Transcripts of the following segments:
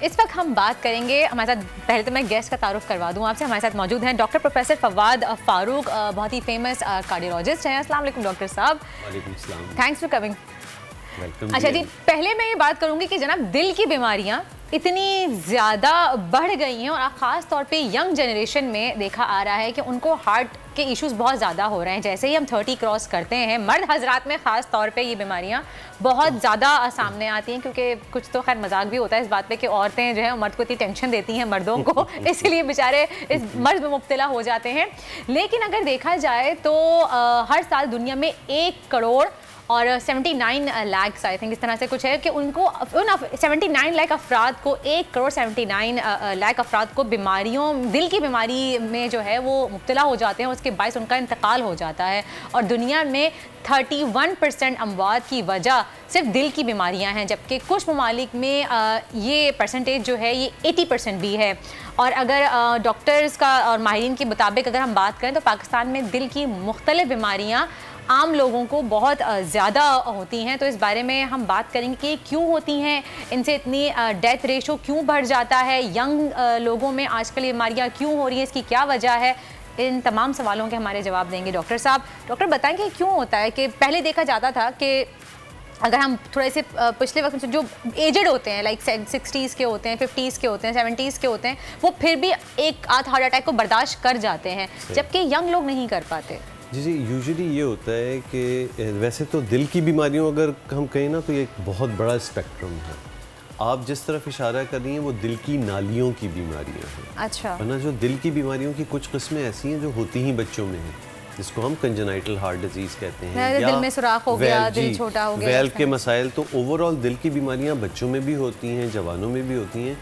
इस वक्त हम बात करेंगे हमारे साथ। पहले तो मैं गेस्ट का तारुफ करवा दूं आपसे। हमारे साथ मौजूद हैं डॉक्टर प्रोफेसर फवाद फारूक, बहुत ही फेमस कार्डियोलॉजिस्ट हैं। अस्सलाम वालेकुम डॉक्टर साहब। वालेकुम सलाम। Thanks for coming. वेलकम। अच्छा जी, पहले मैं ये बात करूंगी कि जनाब दिल की बीमारियां इतनी ज़्यादा बढ़ गई हैं और ख़ास तौर पे यंग जनरेशन में देखा आ रहा है कि उनको हार्ट के इश्यूज़ बहुत ज़्यादा हो रहे हैं। जैसे ही हम 30 क्रॉस करते हैं, मर्द हजरात में ख़ास तौर पे ये बीमारियां बहुत ज़्यादा सामने आती हैं, क्योंकि कुछ तो खैर मजाक भी होता है इस बात पे कि औरतें जो है मर्द को इतनी टेंशन देती हैं मर्दों को इसलिए बेचारे इस मर्ज में मुब्तला हो जाते हैं। लेकिन अगर देखा जाए तो हर साल दुनिया में 1 करोड़ और 79 लाख आई थिंक इस तरह से कुछ है कि उनको उन 79 लाख अफराद को 1 करोड़ 79 लाख अफराद को बीमारियों, दिल की बीमारी में जो है वो मुब्तला हो जाते हैं। उसके बायस उनका इंतकाल हो जाता है और दुनिया में 31% अमवात की वजह सिर्फ दिल की बीमारियां हैं, जबकि कुछ ममालिक में ये परसेंटेज जो है ये 80% भी है। और अगर डॉक्टर्स का और माहिरीन के मुताबिक अगर हम बात करें तो पाकिस्तान में दिल की मुख्तलिफ बीमारियाँ आम लोगों को बहुत ज़्यादा होती हैं। तो इस बारे में हम बात करेंगे कि क्यों होती हैं, इनसे इतनी डेथ रेशो क्यों बढ़ जाता है, यंग लोगों में आजकल ये बीमारियाँ क्यों हो रही हैं, इसकी क्या वजह है। इन तमाम सवालों के हमारे जवाब देंगे डॉक्टर साहब। डॉक्टर बताएं कि क्यों होता है कि पहले देखा जाता था कि अगर हम थोड़े से पिछले वक्त में जो एजड होते हैं, लाइक 60s के होते हैं, 50s के होते हैं, 70s के होते हैं, वो फिर भी एक आध हार्ट अटैक को बर्दाश्त कर जाते हैं, जबकि यंग लोग नहीं कर पाते। जी, यूजुअली ये होता है कि वैसे तो दिल की बीमारियों अगर हम कहें ना तो ये एक बहुत बड़ा स्पेक्ट्रम है। आप जिस तरफ इशारा कर रही हैं वो दिल की नालियों की बीमारियां हैं। अच्छा। वरना जो दिल की बीमारियों की कुछ किस्में ऐसी हैं जो होती ही बच्चों में हैं, जिसको हम कंजेनाइटल हार्ट डिजीज़ कहते हैं, या दिल में सुराख हो गया, दिल छोटा हो गया, वेल्व के मसाइल। तो ओवरऑल दिल की बीमारियाँ बच्चों में भी होती हैं, जवानों में भी होती हैं,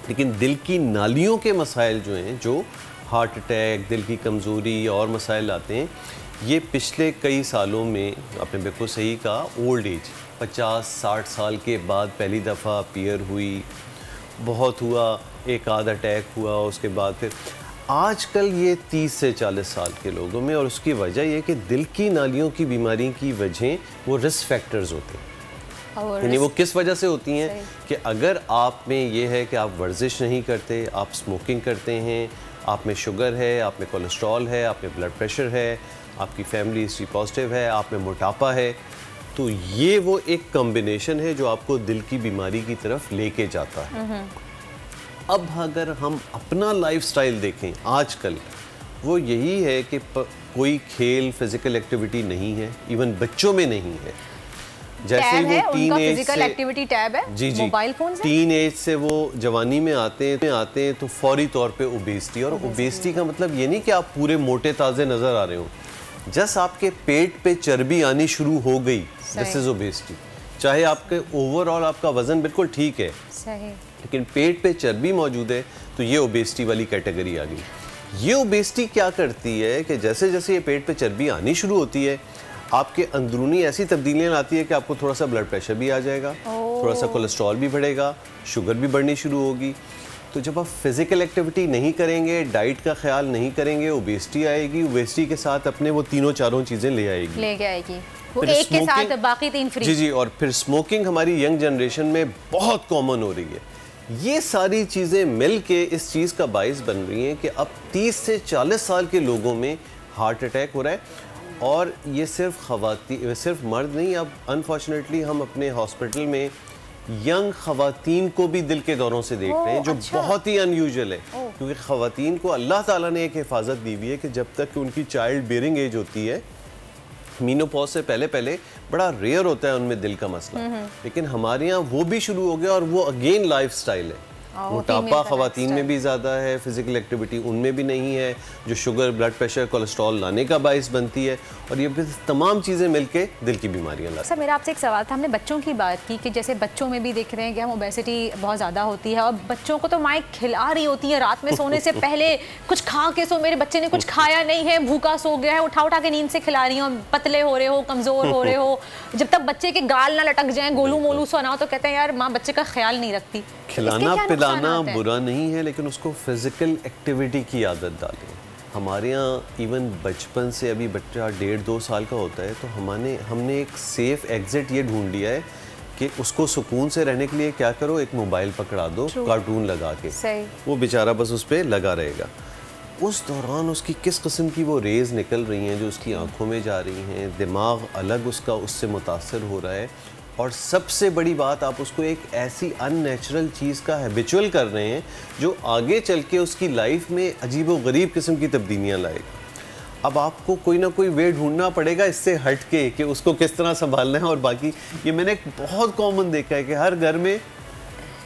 लेकिन दिल की नालियों के मसाइल जो हैं, जो हार्ट अटैक, दिल की कमज़ोरी और मसाइल आते हैं, ये पिछले कई सालों में, आपने बिल्कुल सही कहा, ओल्ड एज 50-60 साल के बाद पहली दफ़ा अपीयर हुई, बहुत हुआ, एक आध अटैक हुआ, उसके बाद फिर आजकल ये 30 से 40 साल के लोगों में। और उसकी वजह ये कि दिल की नालियों की बीमारी की वजह वो रिस्क फैक्टर्स होते हैं। यानी वो किस वजह से होती हैं कि अगर आप में ये है कि आप वर्जिश नहीं करते, आप स्मोकिंग करते हैं, आप में शुगर है, आप में कोलेस्ट्रॉल है, आप में ब्लड प्रेशर है, आपकी फैमिली हिस्ट्री पॉजिटिव है, आप में मोटापा है, तो ये वो एक कॉम्बिनेशन है जो आपको दिल की बीमारी की तरफ लेके जाता है। अब अगर हम अपना लाइफस्टाइल देखें आजकल, वो यही है कि कोई खेल, फिजिकल एक्टिविटी नहीं है, इवन बच्चों में नहीं है। जैसे वो टीन एज से एक्टिविटी टैब है, जी मोबाइल फोन से, टीन एज से वो जवानी में आते हैं तो फौरी तौर पे ओबेसिटी। और ओबेसिटी का मतलब ये नहीं कि आप पूरे मोटे ताज़े नज़र आ रहे हो, जस्ट आपके पेट पे चर्बी आनी शुरू हो गई, दिस इज ओबेसिटी। चाहे आपके ओवरऑल आपका वजन बिल्कुल ठीक है, सही, लेकिन पेट पे चर्बी मौजूद है, तो ये ओबेसिटी वाली कैटेगरी आ गई। ये ओबेसिटी क्या करती है कि जैसे जैसे ये पेट पे चर्बी आनी शुरू होती है, आपके अंदरूनी ऐसी तब्दीलियाँ लाती है कि आपको थोड़ा सा ब्लड प्रेशर भी आ जाएगा, थोड़ा सा कोलेस्ट्रॉल भी बढ़ेगा, शुगर भी बढ़नी शुरू होगी। तो जब आप फिजिकल एक्टिविटी नहीं करेंगे, डाइट का ख्याल नहीं करेंगे, ओबेसिटी आएगी, ओबेसिटी के साथ अपने वो तीनों चारों चीज़ें ले आएगी, वो एक के साथ बाकी 3 फ्री। जी, और फिर स्मोकिंग हमारी यंग जनरेशन में बहुत कॉमन हो रही है। ये सारी चीज़ें मिल के इस चीज़ का बाइस बन रही हैं कि अब 30 से 40 साल के लोगों में हार्ट अटैक हो रहा है। और ये सिर्फ मर्द नहीं, अब अनफॉर्चुनेटली हम अपने हॉस्पिटल में यंग ख़वातीन को भी दिल के दौरों से देख रहे हैं, जो बहुत ही अनयूजुअल है, क्योंकि ख़वातीन को अल्लाह ताला ने एक हिफाजत दी हुई है कि जब तक कि उनकी चाइल्ड बेयरिंग एज होती है, मीनोपॉज से पहले बड़ा रेयर होता है उनमें दिल का मसला, लेकिन हमारे यहाँ वो भी शुरू हो गया। और वो अगेन लाइफ स्टाइल है। मोटापा ख़वातीन में भी ज़्यादा है, फिजिकल एक्टिविटी उनमें भी नहीं है, जो शुगर, ब्लड प्रेशर, कोलेस्ट्रॉल लाने का बाइस बनती है। और ये तमाम चीज़ें मिलके दिल की बीमारियाँ लाती हैं। सर, मेरा आपसे एक सवाल था। हमने बच्चों की बात की कि जैसे बच्चों में भी देख रहे हैं कि हम ओबेसिटी बहुत ज़्यादा होती है, और बच्चों को तो माँ खिला रही होती है रात में सोने से पहले, कुछ खा के सो, मेरे बच्चे ने कुछ खाया नहीं है, भूखा सो गया है, उठा के नींद से खिला रही हो, पतले हो रहे हो, कमज़ोर हो रहे हो। जब तक बच्चे के गाल ना लटक जाएँ, गोलू मोलू सोना हो, तो कहते हैं यार माँ बच्चे का ख्याल नहीं रखती। खिलाना पिलाना बुरा नहीं है, लेकिन उसको फिजिकल एक्टिविटी की आदत डालें। हमारे यहाँ इवन बचपन से, अभी बच्चा 1.5-2 साल का होता है तो हमने एक सेफ़ एग्ज़िट ये ढूंढ लिया है कि उसको सुकून से रहने के लिए क्या करो, एक मोबाइल पकड़ा दो कार्टून लगा के, वो बेचारा बस उस पर लगा रहेगा। उस दौरान उसकी किस किस्म की वो रेज़ निकल रही हैं जो उसकी आंखों में जा रही हैं, दिमाग अलग उसका उससे मुतासर हो रहा है, और सबसे बड़ी बात आप उसको एक ऐसी अननेचुरल चीज़ का हैबिचुअल कर रहे हैं जो आगे चल के उसकी लाइफ में अजीब व गरीब किस्म की तब्दीलियाँ लाएगा। अब आपको कोई ना कोई वे ढूंढना पड़ेगा इससे हट के कि उसको किस तरह संभालना है। और बाकी ये मैंने एक बहुत कॉमन देखा है कि हर घर में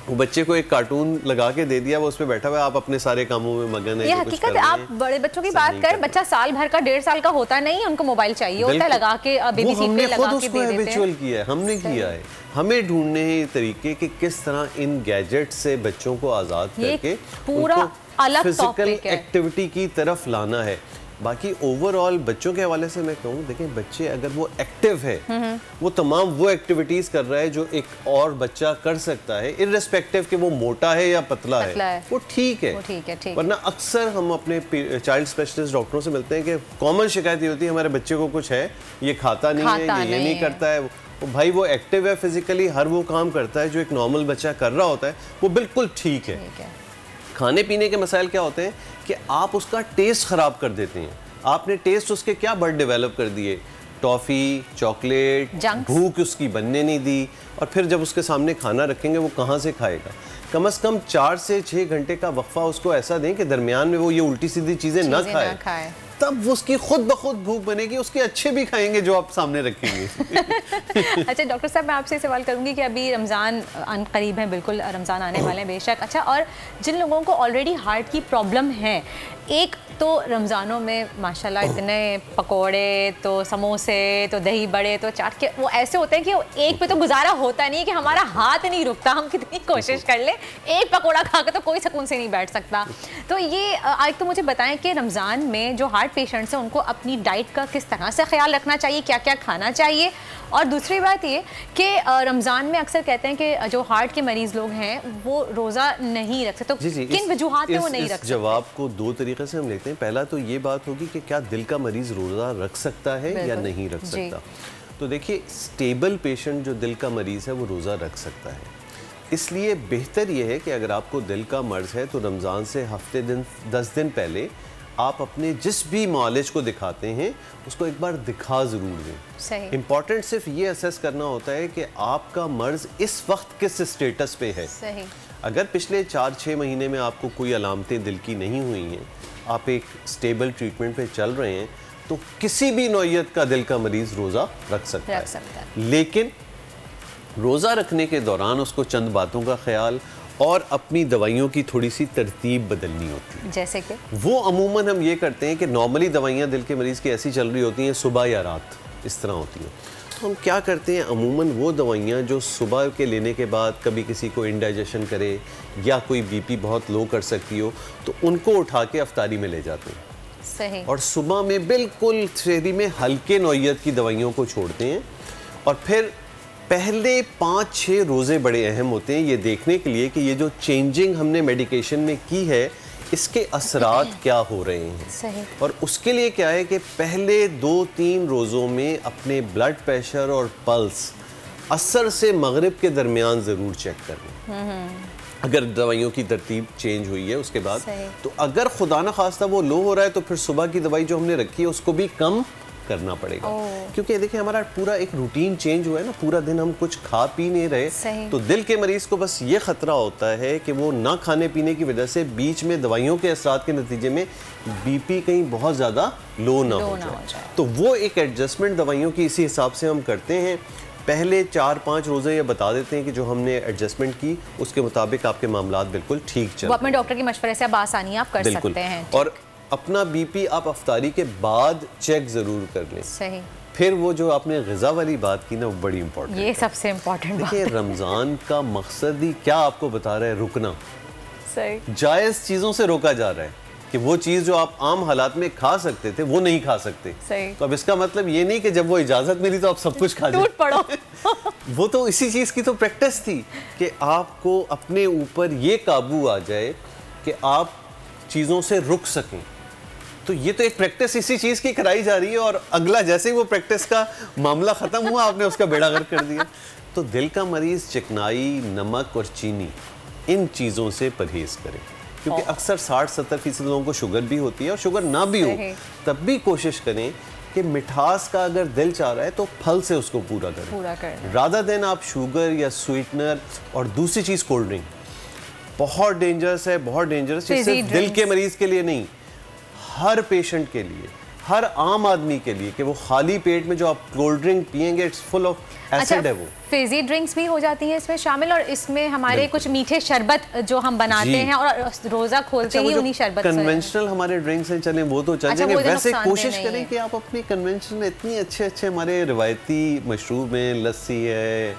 वो बच्चे को एक कार्टून लगा के दे दिया, वो उस पर बैठा हुआ है, आप अपने सारे कामों में मगन है। ये हकीकत है। आप बड़े बच्चों की बात करें, बच्चा साल भर का 1.5 साल का होता नहीं, उनको मोबाइल चाहिए होता है, लगा के बेबी सीट पे लगा के दे देते हैं। किया है, हमने किया है। हमें ढूंढने हैं तरीके कि किस तरह इन गैजेट से बच्चों को आज़ाद करके पूरा अलग फिजिकल एक्टिविटी की तरफ लाना है। बाकी ओवरऑल बच्चों के हवाले से मैं कहूँ, देखें बच्चे अगर वो एक्टिव है, वो तमाम वो एक्टिविटीज़ कर रहा है जो एक और बच्चा कर सकता है, इर्रेस्पेक्टिव कि वो मोटा है या पतला है, वो ठीक है। वरना अक्सर हम अपने चाइल्ड स्पेशलिस्ट डॉक्टरों से मिलते हैं कि कॉमन शिकायत ये होती है हमारे बच्चे को कुछ है, ये खाता नहीं है, ये नहीं करता है। भाई वो एक्टिव है फिजिकली, हर वो काम करता है जो एक नॉर्मल बच्चा कर रहा होता है, वो बिल्कुल ठीक है। खाने पीने के मसाइल क्या होते हैं कि आप उसका टेस्ट ख़राब कर देते हैं। आपने टेस्ट उसके क्या बर्ड डेवलप कर दिए, टॉफ़ी, चॉकलेट, भूख उसकी बनने नहीं दी, और फिर जब उसके सामने खाना रखेंगे वो कहाँ से खाएगा। कम से कम 4 से 6 घंटे का वक्फा उसको ऐसा दें कि दरमियान में वो ये उल्टी सीधी चीज़ें ना खाए, तब वो उसकी खुद ब खुद भूख बनेगी, उसके अच्छे भी खाएंगे जो आप सामने रखेंगे। अच्छा डॉक्टर साहब, मैं आपसे सवाल करूंगी कि अभी रमज़ान करीब है, बिल्कुल रमज़ान आने वाले हैं बेशक। अच्छा, और जिन लोगों को ऑलरेडी हार्ट की प्रॉब्लम है, एक तो रमज़ानों में माशाल्लाह इतने पकोड़े, तो समोसे, तो दही बड़े, तो चाट के वो ऐसे होते हैं कि एक पे तो गुजारा होता नहीं है, कि हमारा हाथ नहीं रुकता, हम कितनी कोशिश कर ले, एक पकोड़ा खा के तो कोई सुकून से नहीं बैठ सकता। तो ये आज तो मुझे बताएं कि रमज़ान में जो हार्ट पेशेंट्स हैं उनको अपनी डाइट का किस तरह से ख्याल रखना चाहिए, क्या क्या खाना चाहिए। और दूसरी बात ये कि रमज़ान में अक्सर कहते हैं कि जो हार्ट के मरीज़ लोग हैं वो रोज़ा नहीं रख सकते, तो किन वजूहात में वो नहीं रख सकते? जवाब को 2 तरीके से हम लेते हैं। पहला तो ये बात होगी कि क्या दिल का मरीज़ रोज़ा रख सकता है या नहीं रख सकता। तो देखिए, स्टेबल पेशेंट जो दिल का मरीज़ है वो रोज़ा रख सकता है। इसलिए बेहतर ये है कि अगर आपको दिल का मर्ज़ है तो रमज़ान से हफ्ते 10 दिन पहले आप अपने जिस भी मालिज को दिखाते हैं उसको एक बार दिखा ज़रूर दें। इम्पॉर्टेंट सिर्फ ये असेस करना होता है कि आपका मर्ज़ इस वक्त किस स्टेटस पे है। सही। अगर पिछले 4-6 महीने में आपको कोई अलामतें दिल की नहीं हुई हैं, आप एक स्टेबल ट्रीटमेंट पे चल रहे हैं, तो किसी भी नौइयत का दिल का मरीज़ रोज़ा रख सकता है। लेकिन रोज़ा रखने के दौरान उसको चंद बातों का ख्याल और अपनी दवाइयों की थोड़ी सी तरतीब बदलनी होती है। जैसे कि वो अमूमन हम ये करते हैं कि नॉर्मली दवाइयाँ दिल के मरीज़ की ऐसी चल रही होती हैं सुबह या रात, इस तरह होती हैं। तो हम क्या करते हैं, अमूमन वो दवाइयाँ जो सुबह के लेने के बाद कभी किसी को इंडाइजेशन करे या कोई बीपी बहुत लो कर सकती हो, तो उनको उठा के अफ्तारी में ले जाते हैं। सही। और सुबह में बिल्कुल शहरी में हल्के नौइयत की दवाइयों को छोड़ते हैं। और फिर पहले 5-6 रोज़े बड़े अहम होते हैं ये देखने के लिए कि ये जो चेंजिंग हमने मेडिकेशन में की है इसके असरात क्या हो रहे हैं। सही। और उसके लिए क्या है कि पहले 2-3 रोज़ों में अपने ब्लड प्रेशर और पल्स असर से मगरिब के दरमियान ज़रूर चेक करें। अगर दवाइयों की तरतीब चेंज हुई है उसके बाद, तो अगर खुदा न खास्ता वो लो हो रहा है तो फिर सुबह की दवाई जो हमने रखी है उसको भी कम करना पड़ेगा। क्योंकि देखिए हमारा पूरा एक रूटीन चेंज हुआ है ना, पूरा दिन हम कुछ खा पी नहीं रहे, तो दिल के मरीज को बस ये खतरा होता है कि वो ना खाने पीने की वजह से बीच में दवाइयों के असरात के नतीजे में बीपी कहीं बहुत ज़्यादा लो ना हो जाए। तो वो एक एडजस्टमेंट दवाइयों की इसी हिसाब से हम करते हैं। पहले 4-5 रोज़े ये बता देते हैं कि जो हमने एडजस्टमेंट की उसके मुताबिक आपके मामलात बिल्कुल ठीक चल, वो अपने डॉक्टर के मशवरे से आसानी आप कर सकते हैं। और अपना बीपी आप अफ्तारी के बाद चेक ज़रूर कर लें। सही। फिर वो जो आपने ग़िज़ा वाली बात की ना, वो बड़ी इंपॉर्टेंट है। ये सबसे इम्पोर्टेंट बात है। रमज़ान का मकसद ही क्या आपको बता रहा है, रुकना। सही। जायज़ चीज़ों से रोका जा रहा है कि वो चीज़ जो आप आम हालात में खा सकते थे वो नहीं खा सकते। सही। तो अब इसका मतलब ये नहीं कि जब वो इजाज़त मिली तो आप सब कुछ खा टूट पड़ो। वो तो इसी चीज़ की तो प्रैक्टिस थी कि आपको अपने ऊपर ये काबू आ जाए कि आप चीज़ों से रुक सकें। तो ये तो एक प्रैक्टिस इसी चीज़ की कराई जा रही है, और अगला जैसे ही वो प्रैक्टिस का मामला ख़त्म हुआ आपने उसका बेड़ा गर्क कर दिया। तो दिल का मरीज़ चिकनाई, नमक और चीनी इन चीज़ों से परहेज़ करें, क्योंकि अक्सर 60-70% लोगों को शुगर भी होती है, और शुगर ना भी हो तब भी कोशिश करें कि मिठास का अगर दिल चाह रहा है तो फल से उसको पूरा करें, रादर देन आप शुगर या स्वीटनर और दूसरी चीज़ कोल्ड ड्रिंक। बहुत डेंजरस है, बहुत डेंजरस। सिर्फ दिल के मरीज़ के लिए नहीं, हर पेशेंट के लिए, हर आम आदमी के लिए, कि वो खाली पेट में जो आप कोल्ड ड्रिंक पिएंगे, इट्स फुल ऑफ एसिड है वो। फिजी ड्रिंक्स भी हो जाती हैं इसमें शामिल, और इसमें हमारे कुछ मीठे शरबत जो हम बनाते हैं और रोजा खोलते ही उन्हीं शरबत से। कन्वेंशनल हमारे ड्रिंक्स हैं, चलें वो तो चल जाएंगे। वैसे कोशिश करें कि आप अपनी कन्वेंशनल इतनी अच्छे हमारे रिवायती मशरूब में लस्सी है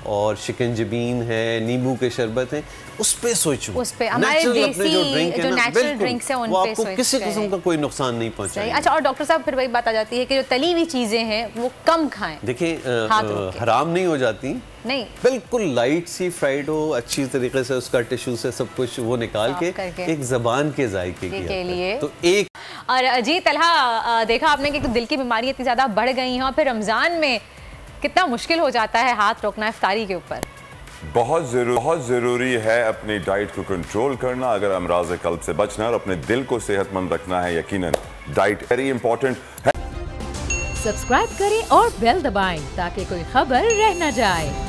और शिकंजबीन है, नींबू के शरबत हैं, उस पे सोचो, उस पे हमारे देसी जो नेचुरल ड्रिंक्स हैं उन पे आपको किसी किस्म का कोई नुकसान नहीं पहुंचाएगा। अच्छा, और डॉक्टर साहब फिर वही बात आ जाती है कि जो तली हुई चीजें हैं वो कम खाएं। देखिए हराम नहीं हो जाती, नहीं, बिल्कुल लाइट सी फ्राइड हो, अच्छी तरीके से उसका टिश्यू से सब कुछ वो निकाल के एक जबान के जायके के लिए तो एक। और जी तलहा, देखा आपने कि दिल की बीमारी इतनी ज्यादा बढ़ गई हैं और फिर रमजान में कितना मुश्किल हो जाता है हाथ रोकना इफ्तारी के ऊपर। बहुत ज़रूरी है अपनी डाइट को कंट्रोल करना अगर अमराज कल्ब से बचना और अपने दिल को सेहतमंद रखना है। यकीनन डाइट वेरी इंपॉर्टेंट है। सब्सक्राइब करें और बेल दबाएं ताकि कोई खबर रह न जाए।